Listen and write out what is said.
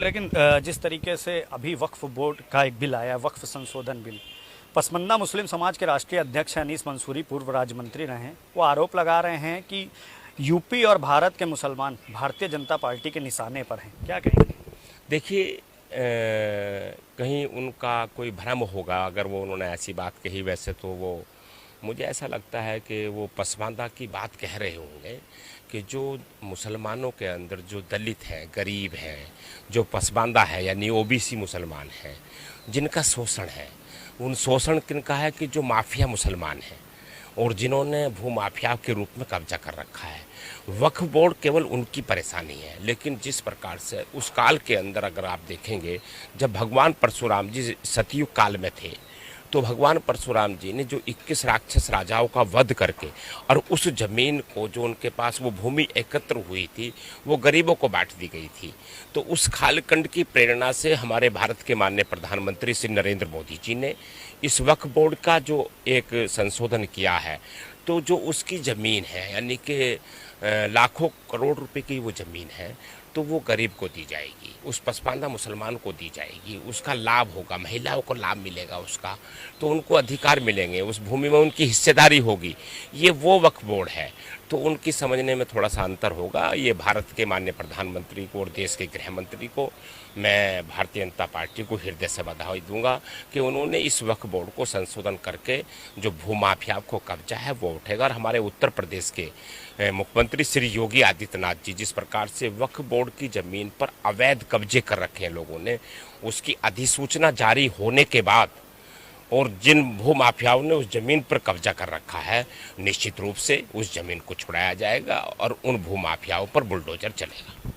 लेकिन जिस तरीके से अभी वक्फ बोर्ड का एक बिल आया, वक्फ संशोधन बिल, पसमानदा मुस्लिम समाज के राष्ट्रीय अध्यक्ष अनीस मंसूरी पूर्व राज्य मंत्री रहे हैं। वो आरोप लगा रहे हैं कि यूपी और भारत के मुसलमान भारतीय जनता पार्टी के निशाने पर हैं। क्या कहेंगे? देखिए, कहीं उनका कोई भ्रम होगा अगर वो उन्होंने ऐसी बात कही। वैसे तो वो, मुझे ऐसा लगता है कि वो पसमानदा की बात कह रहे होंगे कि जो मुसलमानों के अंदर जो दलित हैं, गरीब हैं, जो पसमानदा है यानी ओबीसी मुसलमान हैं, जिनका शोषण है, उन शोषण किनका है कि जो माफिया मुसलमान हैं और जिन्होंने भूमाफिया के रूप में कब्जा कर रखा है। वक्फ बोर्ड केवल उनकी परेशानी है, लेकिन जिस प्रकार से उस काल के अंदर अगर आप देखेंगे, जब भगवान परशुराम जी सतयुग काल में थे, तो भगवान परशुराम जी ने जो 21 राक्षस राजाओं का वध करके और उस जमीन को, जो उनके पास वो भूमि एकत्र हुई थी, वो गरीबों को बांट दी गई थी। तो उस कालखंड की प्रेरणा से हमारे भारत के माननीय प्रधानमंत्री श्री नरेंद्र मोदी जी ने इस वक्फ बोर्ड का जो एक संशोधन किया है, तो जो उसकी ज़मीन है यानी कि लाखों करोड़ रुपए की वो ज़मीन है, तो वो गरीब को दी जाएगी, उस पसमानदा मुसलमान को दी जाएगी, उसका लाभ होगा, महिलाओं को लाभ मिलेगा उसका, तो उनको अधिकार मिलेंगे, उस भूमि में उनकी हिस्सेदारी होगी। ये वो वक्फ बोर्ड है, तो उनकी समझने में थोड़ा सा अंतर होगा। ये भारत के माननीय प्रधानमंत्री को और देश के गृह मंत्री को मैं भारतीय जनता पार्टी को हृदय से बधाई दूंगा कि उन्होंने इस वक्फ बोर्ड को संशोधन करके जो भूमाफिया को कब्जा है वो उठेगा। और हमारे उत्तर प्रदेश के मुख्यमंत्री श्री योगी आदित्यनाथ जी जिस प्रकार से वक्फ बोर्ड की ज़मीन पर अवैध कब्जे कर रखे हैं लोगों ने, उसकी अधिसूचना जारी होने के बाद और जिन भूमाफियाओं ने उस ज़मीन पर कब्जा कर रखा है, निश्चित रूप से उस ज़मीन को छुड़ाया जाएगा और उन भूमाफियाओं पर बुलडोजर चलेगा।